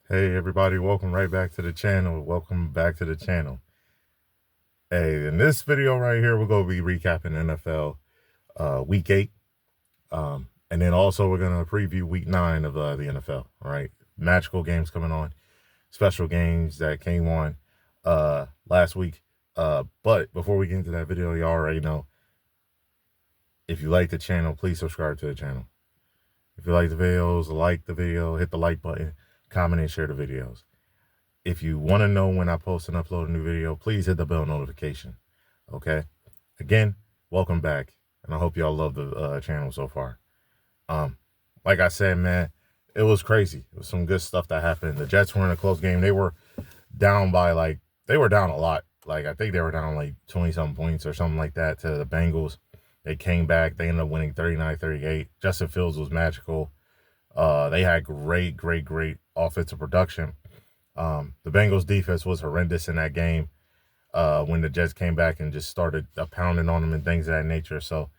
Hey everybody, welcome right back to the channel. Welcome back to the channel. Hey, in this video right here, we're going to be recapping NFL Week 8. And then also we're going to preview Week 9 of the NFL, all right? Magical games coming on, special games that came on last week. But before we get into that video, you already know, if you like the channel, please subscribe to the channel. If you like the videos, like the video, hit the like button, comment, and share the videos. If you want to know when I post and upload a new video, please hit the bell notification. Okay. Again, welcome back, and I hope y'all love the channel so far. Like I said, man, it was crazy. It was some good stuff that happened. The Jets were in a close game. They were down by they were down a lot. I think they were down like 20-something points or something like that to the Bengals. They came back. They ended up winning 39-38. Justin Fields was magical. They had great offensive production. The Bengals defense was horrendous in that game when the Jets came back and just started pounding on them and things of that nature. So,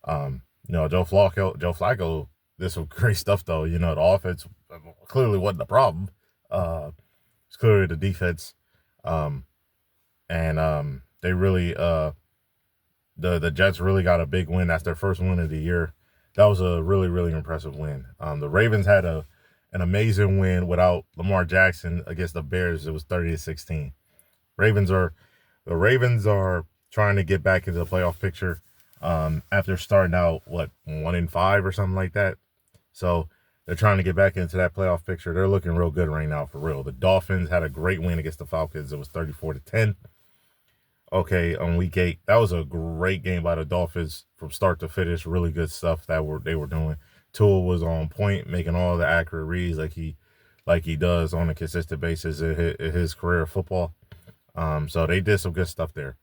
Joe Flacco did some great stuff, though. The offense clearly wasn't the problem. It's clearly the defense. They really, the Jets really got a big win. That's their first win of the year. That was a really impressive win. The Ravens had an amazing win without Lamar Jackson against the Bears. It was 30-16. The Ravens are trying to get back into the playoff picture after starting out 1-5 or something like that. So they're trying to get back into that playoff picture. They're looking real good right now, for real. The Dolphins had a great win against the Falcons. It was 34-10. Okay, on Week 8, that was a great game by the Dolphins from start to finish. Really good stuff that they were doing. Tua was on point, making all the accurate reads like he does on a consistent basis in his career of football. So they did some good stuff there.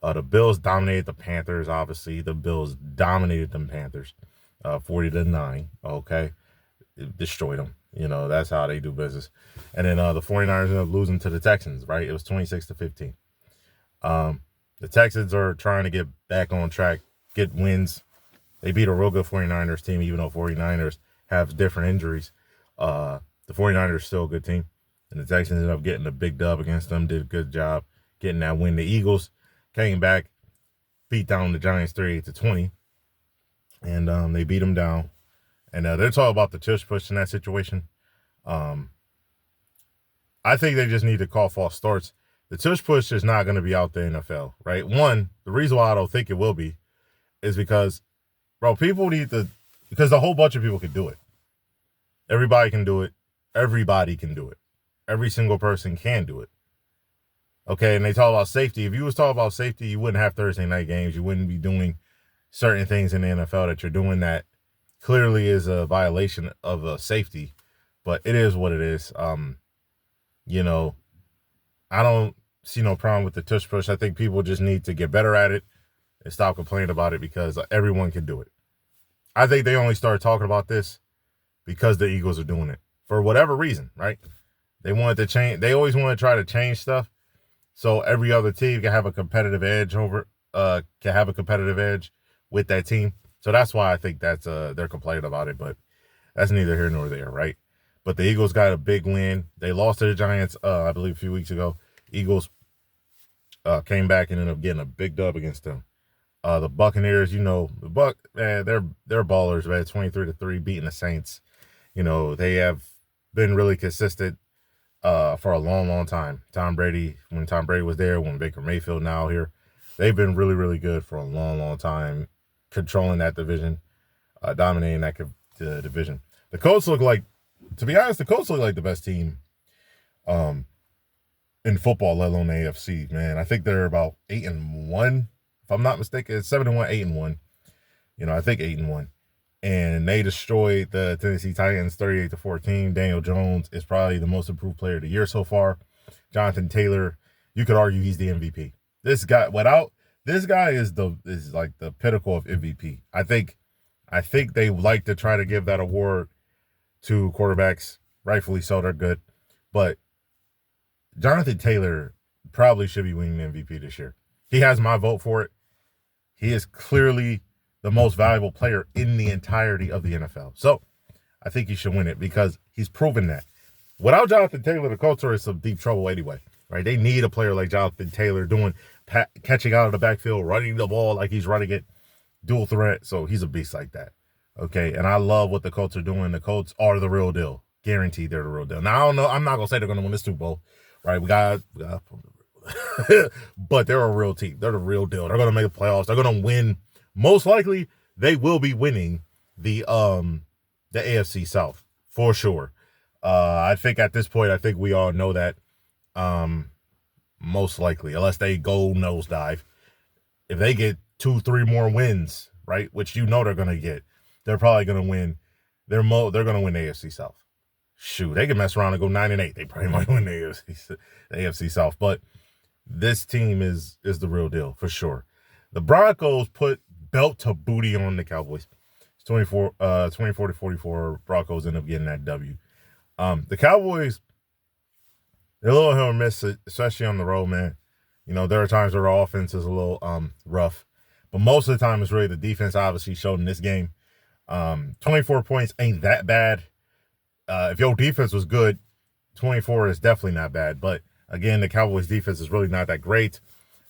The Bills dominated the Panthers. Obviously, the Bills dominated them Panthers, 40-9. Okay, it destroyed them. That's how they do business. And then the 49ers ended up losing to the Texans. Right, it was 26-15. The Texans are trying to get back on track, get wins. They beat a real good 49ers team, even though 49ers have different injuries. The 49ers are still a good team. And the Texans ended up getting a big dub against them, did a good job getting that win. The Eagles came back, beat down the Giants 38-20, and they beat them down. And they're talking about the tush push in that situation. I think they just need to call false starts. The tush push is not going to be out the NFL, right? One, the reason why I don't think it will be is because, bro, because a whole bunch of people can do it. Everybody can do it. Everybody can do it. Every single person can do it. Okay, and they talk about safety. If you was talking about safety, you wouldn't have Thursday night games. You wouldn't be doing certain things in the NFL that you're doing that clearly is a violation of safety. But it is what it is. I don't see no problem with the tush push. I think people just need to get better at it and stop complaining about it because everyone can do it. I think they only started talking about this because the Eagles are doing it for whatever reason, right? They wanted to change. They always want to try to change stuff so every other team can have a competitive edge with that team. So that's why I think that's they're complaining about it, but that's neither here nor there, right? But the Eagles got a big win. They lost to the Giants, I believe, a few weeks ago. Eagles came back and ended up getting a big dub against them. The Buccaneers, they're ballers, man. 23-3, beating the Saints. They have been really consistent for a long time. When Tom Brady was there, when Baker Mayfield now here, they've been really good for a long time, controlling that division, dominating that division. The Colts look like, to be honest, the best team in football, let alone the AFC, man. I think they're about 8-1, if I'm not mistaken. It's 7-1, 8-1. I think 8-1. And they destroyed the Tennessee Titans 38-14. Daniel Jones is probably the most improved player of the year so far. Jonathan Taylor, you could argue he's the MVP. This guy is like the pinnacle of MVP. I think they like to try to give that award to quarterbacks. Rightfully so, they're good. But Jonathan Taylor probably should be winning the MVP this year. He has my vote for it. He is clearly the most valuable player in the entirety of the NFL. So I think he should win it because he's proven that. Without Jonathan Taylor, the Colts are in some deep trouble anyway, right? They need a player like Jonathan Taylor catching out of the backfield, running the ball like he's running it, dual threat. So he's a beast like that. Okay, and I love what the Colts are doing. The Colts are the real deal. Guaranteed they're the real deal. Now, I don't know. I'm not going to say they're going to win the Super Bowl, right? We got but they're a real team. They're the real deal. They're going to make the playoffs. They're going to win. Most likely, they will be winning the AFC South for sure. I think at this point, I think we all know that most likely, unless they go nosedive. If they get 2-3 more wins, right, which you know they're going to get, they're probably going to win. They're going to win the AFC South. Shoot, they can mess around and go 9-8. They probably might win the AFC South. But this team is the real deal for sure. The Broncos put belt to booty on the Cowboys. It's 24-44. Broncos end up getting that W. The Cowboys, they're a little hit or miss, especially on the road, man. You know, there are times where our offense is a little rough. But most of the time, it's really the defense obviously showed in this game. 24 points ain't that bad. If your defense was good, 24 is definitely not bad. But, again, the Cowboys' defense is really not that great.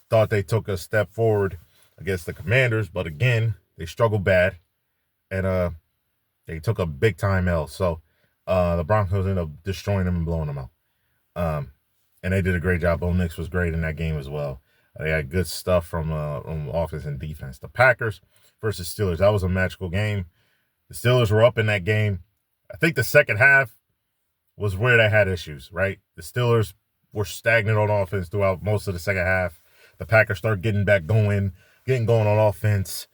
Thought they took a step forward against the Commanders. But, again, they struggled bad. And they took a big-time L. So, the Broncos ended up destroying them and blowing them out. And they did a great job. Bo Nix was great in that game as well. They had good stuff from offense and defense. The Packers versus Steelers. That was a magical game. The Steelers were up in that game. I think the second half was where they had issues, right? The Steelers were stagnant on offense throughout most of the second half. The Packers started getting going on offense,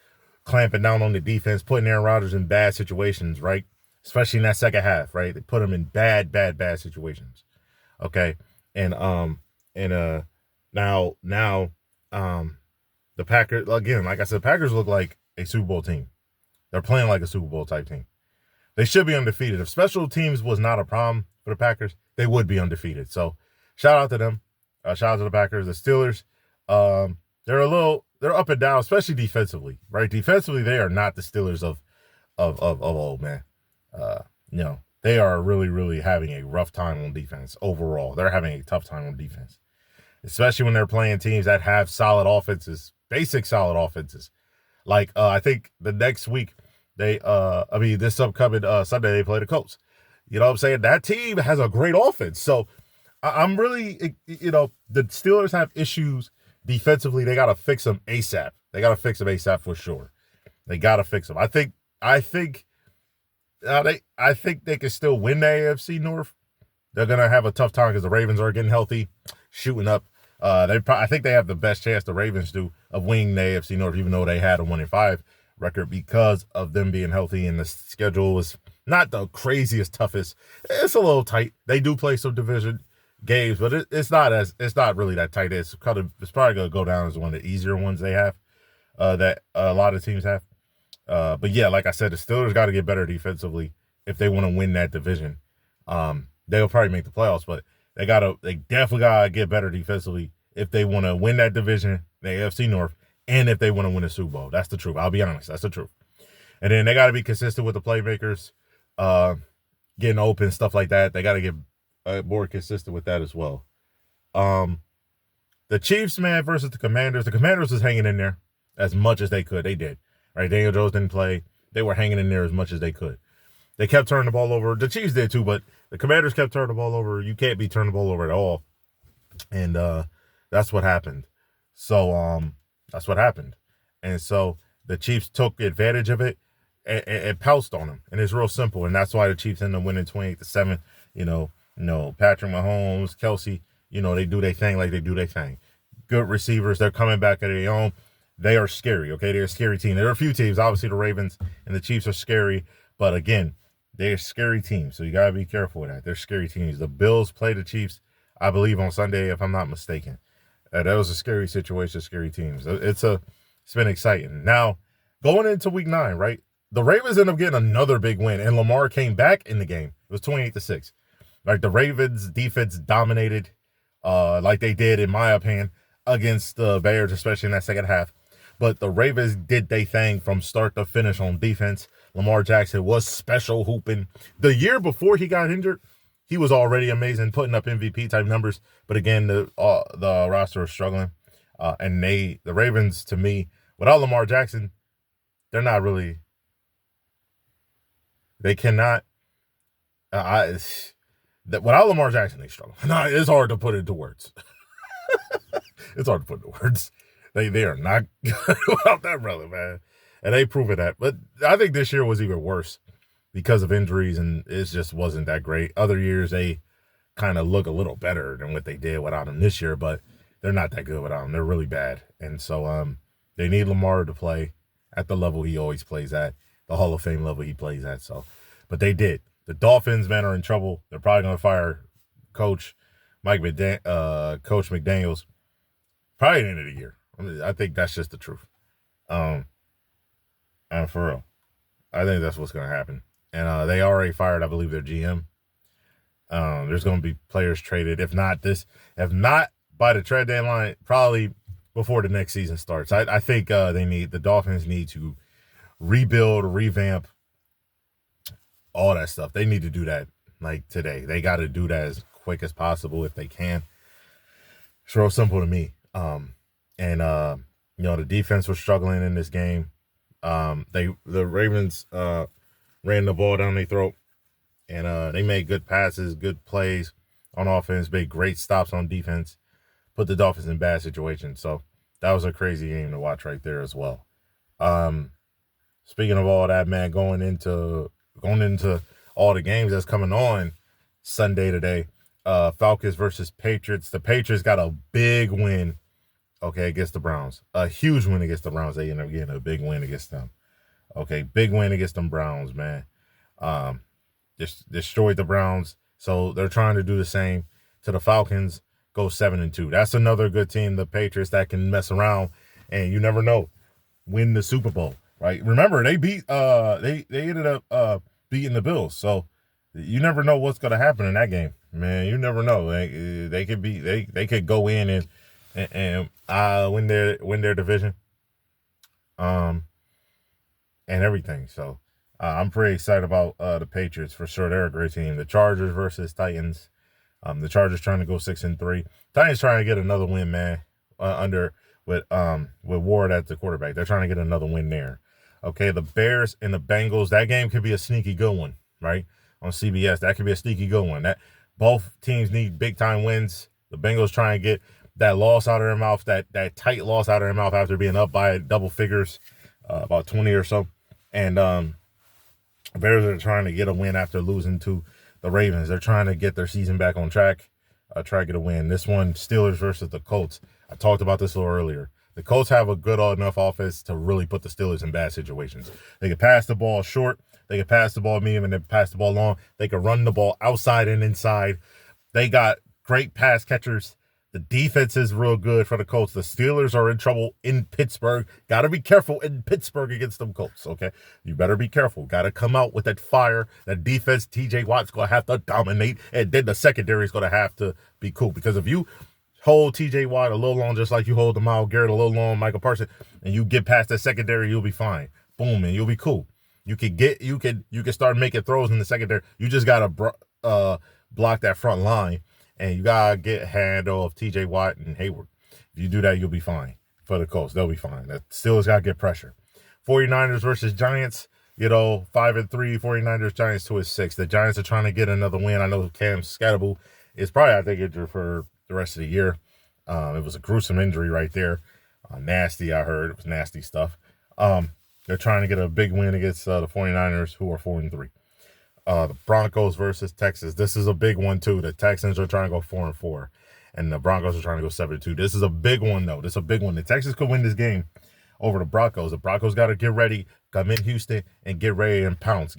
clamping down on the defense, putting Aaron Rodgers in bad situations, right? Especially in that second half, right? They put him in bad situations. Okay. And now the Packers, again, like I said, Packers look like a Super Bowl team. They're playing like a Super Bowl type team. They should be undefeated. If special teams was not a problem for the Packers, they would be undefeated. So shout out to them. Shout out to the Packers. The Steelers, they're up and down, especially defensively, right? Defensively, they are not the Steelers of old, man. They are really, really having a rough time on defense overall. They're having a tough time on defense, especially when they're playing teams that have solid offenses, basic solid offenses. Like, I think the next week, this upcoming Sunday, they play the Colts. You know what I'm saying? That team has a great offense. So I'm really, the Steelers have issues defensively. They got to fix them ASAP. They got to fix them ASAP for sure. They got to fix them. I think they can still win the AFC North. They're going to have a tough time because the Ravens are getting healthy, shooting up. I think they have the best chance, the Ravens do, of winning the AFC North, even though they had a 1-5 record because of them being healthy, and the schedule was not the craziest, toughest. It's a little tight. They do play some division games, but it's not really that tight. It's probably going to go down as one of the easier ones they have, that a lot of teams have. But yeah, like I said, the Steelers got to get better defensively if they want to win that division. They'll probably make the playoffs, but they definitely gotta get better defensively if they want to win that division, the AFC North, and if they want to win a Super Bowl. That's the truth. I'll be honest. That's the truth. And then they got to be consistent with the playmakers, getting open, stuff like that. They got to get more consistent with that as well. The Chiefs, man, versus the Commanders. The Commanders was hanging in there as much as they could. They did. Right? Daniel Jones didn't play. They were hanging in there as much as they could. They kept turning the ball over. The Chiefs did too, but the Commanders kept turning the ball over. You can't be turning the ball over at all. And that's what happened. So that's what happened. And so the Chiefs took advantage of it and pounced on them. And it's real simple. And that's why the Chiefs end up winning 28-7. Patrick Mahomes, Kelsey, they do their thing like they do their thing. Good receivers. They're coming back at their own. They are scary, okay? They're a scary team. There are a few teams. Obviously, the Ravens and the Chiefs are scary. But, again, they're scary teams. So you got to be careful with that. They're scary teams. The Bills play the Chiefs, I believe, on Sunday, if I'm not mistaken. That was a scary situation, scary teams. It's been exciting. Now, going into week 9, right? The Ravens ended up getting another big win, and Lamar came back in the game. It was 28-6. Like, the Ravens defense dominated, like they did, in my opinion, against the Bears, especially in that second half. But the Ravens did their thing from start to finish on defense. Lamar Jackson was special hooping. The year before he got injured, he was already amazing, putting up MVP type numbers. But again, the roster is struggling, and the Ravens, to me, without Lamar Jackson, they're not really. They cannot. Without Lamar Jackson, they struggle. No, it's hard to put into words. It's hard to put into words. They are not good without that brother, man. And they proven that. But I think this year was even worse because of injuries, and it just wasn't that great. Other years, they kind of look a little better than what they did without him this year, but they're not that good without him. They're really bad. And so they need Lamar to play at the level he always plays at, the Hall of Fame level he plays at. So, but they did. The Dolphins, man, are in trouble. They're probably going to fire Coach McDaniels probably at the end of the year. I think that's just the truth. And for real, I think that's what's going to happen. And they already fired, I believe, their GM. There's going to be players traded. If not by the trade deadline, probably before the next season starts. I think the Dolphins need to rebuild, revamp, all that stuff. They need to do that like today. They got to do that as quick as possible if they can. It's real simple to me. The defense was struggling in this game. The Ravens ran the ball down their throat, and they made good passes, good plays on offense, made great stops on defense, put the Dolphins in bad situations. So that was a crazy game to watch right there as well. Speaking of all that, man, going into all the games that's coming on Sunday today, Falcons versus Patriots. The Patriots got a big win, against the Browns. A huge win against the Browns. They end up getting a big win against them. Big win against them Browns, man. Just destroyed the Browns. So they're trying to do the same to the Falcons. Go 7-2. That's another good team, the Patriots, that can mess around, and you never know, win the Super Bowl, right? Remember, they beat they ended up beating the Bills. So you never know what's going to happen in that game, man. You never know. They could go in and win their division, and everything. So I'm pretty excited about the Patriots for sure. They're a great team. The Chargers versus Titans. The Chargers trying to go 6-3. Titans trying to get another win, man. With Ward at the quarterback, they're trying to get another win there. The Bears and the Bengals. That game could be a sneaky good one, right? On CBS, that could be a sneaky good one. That both teams need big time wins. The Bengals trying to get that loss out of their mouth, that tight loss out of their mouth after being up by double figures, about 20 or so. And Bears are trying to get a win after losing to the Ravens. They're trying to get their season back on track, try to get a win. This one, Steelers versus the Colts. I talked about this a little earlier. The Colts have a good enough offense to really put the Steelers in bad situations. They can pass the ball short. They can pass the ball medium, and then pass the ball long. They can run the ball outside and inside. They got great pass catchers. The defense is real good for the Colts. The Steelers are in trouble in Pittsburgh. Got to be careful in Pittsburgh against them Colts, okay? You better be careful. Got to come out with that fire. That defense, TJ Watt's going to have to dominate, and then the secondary is going to have to be cool. Because if you hold TJ Watt a little long, just like you hold the Myles Garrett a little long, Michael Parsons, and you get past that secondary, you'll be fine. Boom, and you'll be cool. You can start making throws in the secondary. You just got to block that front line. And you got to get a handle of TJ Watt and Hayward. If you do that, you'll be fine for the Colts. They'll be fine. The Steelers got to get pressure. 49ers versus Giants. 5-3, 49ers, Giants 2-6. The Giants are trying to get another win. I know Cam Scatterbull is probably, I think, injured for the rest of the year. It was a gruesome injury right there. Nasty, I heard. It was nasty stuff. They're trying to get a big win against the 49ers, who are 4-3. The Broncos versus Texas. This is a big one, too. The Texans are trying to go 4-4, and the Broncos are trying to go 7-2. This is a big one, though. This is a big one. The Texans could win this game over the Broncos. The Broncos got to get ready, come in Houston, and get ready and pounce.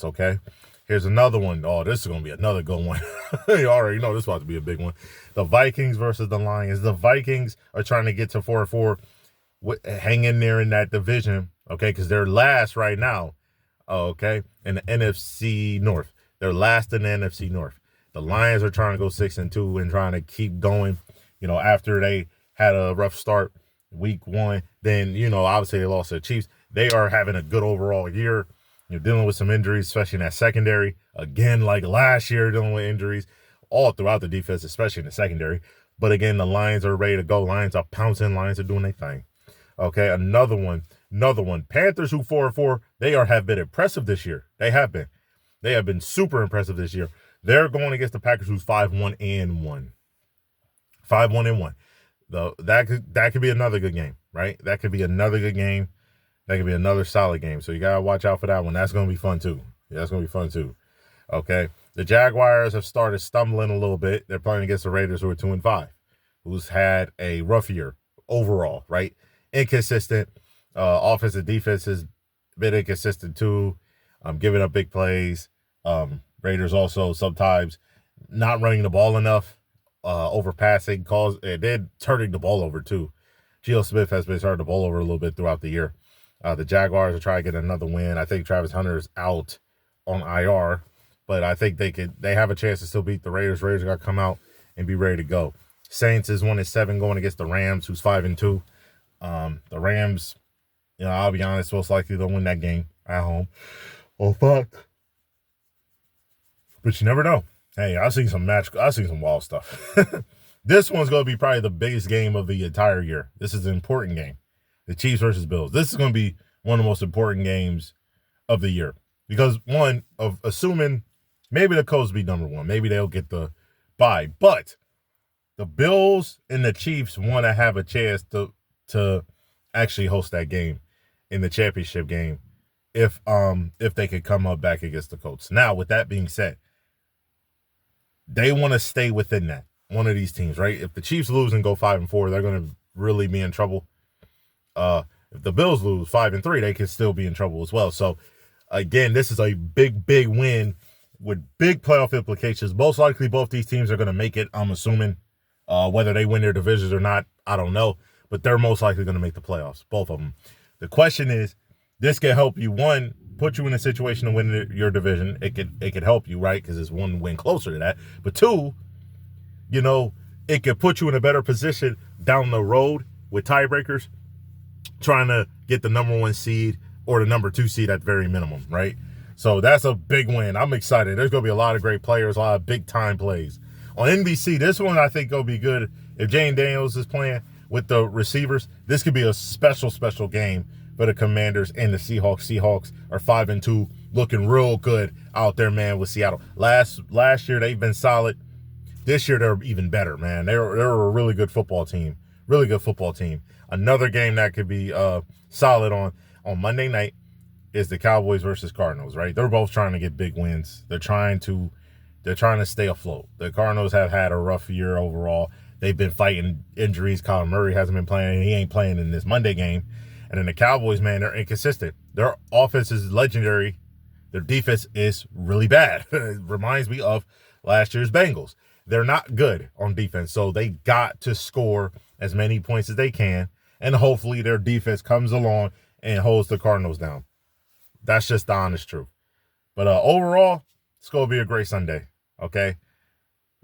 Okay? Here's another one. Oh, this is going to be another good one. You already know this is about to be a big one. The Vikings versus the Lions. The Vikings are trying to get to 4-4, hang in there in that division, okay, because they're last right now. Okay, in the NFC North. They're last in the NFC North. The Lions are trying to go 6-2 and trying to keep going. After they had a rough start week 1, then, obviously they lost to the Chiefs. They are having a good overall year. You're dealing with some injuries, especially in that secondary. again like last year, dealing with injuries all throughout the defense, especially in the secondary. But again, the Lions are ready to go. Lions are pouncing. Lions are doing their thing. Okay, another one. Panthers, who 4-4, have been impressive this year. They have been. They have been super impressive this year. They're going against the Packers, who's 5-1-1. 5-1-1. That could be another good game, right? That could be another good game. That could be another solid game. So you gotta watch out for that one. That's gonna be fun too. Yeah, that's gonna be fun too. Okay. The Jaguars have started stumbling a little bit. They're playing against the Raiders, who are 2-5, who's had a rough year overall, right? Inconsistent. Offense and defense has been inconsistent too. Giving up big plays. Raiders also sometimes not running the ball enough, overpassing, then turning the ball over too. Geno Smith has been turning the ball over a little bit throughout the year. The Jaguars are trying to get another win. I think Travis Hunter is out on IR, but I think they have a chance to still beat the Raiders. Raiders got to come out and be ready to go. Saints is 1-7 going against the Rams, who's 5-2. The Rams, I'll be honest, most likely they'll win that game at home. Oh, fuck. But you never know. Hey, I've seen some wild stuff. This one's going to be probably the biggest game of the entire year. This is an important game. The Chiefs versus Bills. This is going to be one of the most important games of the year. Because, one, of assuming maybe the Colts be number one. Maybe they'll get the bye. But the Bills and the Chiefs want to have a chance to actually host that game in the championship game if they could come up back against the Colts. Now, with that being said, they want to stay within that. One of these teams, right? If the Chiefs lose and go 5-4, they're going to really be in trouble. If the Bills lose 5-3, they can still be in trouble as well. So, again, this is a big, big win with big playoff implications. Most likely, both these teams are going to make it, I'm assuming. Whether they win their divisions or not, I don't know. But they're most likely going to make the playoffs, both of them. The question is, this can help you, one, put you in a situation to win your division. It could help you, right? Because it's one win closer to that. But two, it could put you in a better position down the road with tiebreakers, trying to get the number 1 seed or the number 2 seed at the very minimum, right? So that's a big win. I'm excited. There's going to be a lot of great players, a lot of big-time plays. On NBC, this one I think will be good. If Jane Daniels is playing with the receivers, this could be a special, special game for the Commanders and the Seahawks. Seahawks are 5-2, looking real good out there, man, with Seattle. Last year, they've been solid. This year, they're even better, man. They're a really good football team. Really good football team. Another game that could be solid on Monday night is the Cowboys versus Cardinals, right? They're both trying to get big wins. They're trying to stay afloat. The Cardinals have had a rough year overall. They've been fighting injuries. Kyler Murray hasn't been playing. He ain't playing in this Monday game. And then the Cowboys, man, they're inconsistent. Their offense is legendary. Their defense is really bad. It reminds me of last year's Bengals. They're not good on defense, so they got to score as many points as they can, and hopefully their defense comes along and holds the Cardinals down. That's just the honest truth. But overall, it's going to be a great Sunday, okay?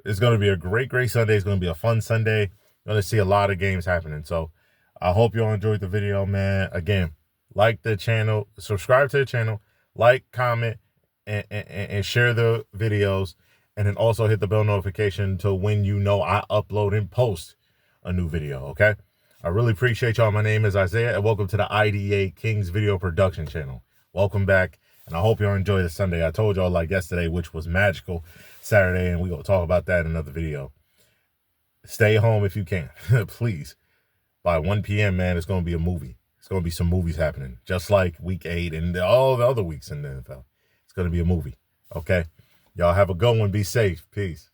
It's going to be a great, great Sunday. It's going to be a fun Sunday. You're going to see a lot of games happening. So I hope you all enjoyed the video, man. Again, like the channel, subscribe to the channel, like, comment, and share the videos. And then also hit the bell notification to when I upload and post a new video, okay? I really appreciate y'all. My name is Isaiah, and welcome to the IDA Kings Video Production Channel. Welcome back, and I hope y'all enjoy the Sunday. I told y'all like yesterday, which was magical Saturday, and we're going to talk about that in another video. Stay home if you can, please. By 1 p.m., man, it's going to be a movie. It's going to be some movies happening, just like Week 8 and all the other weeks in the NFL. It's going to be a movie, okay? Y'all have a good one. Be safe. Peace.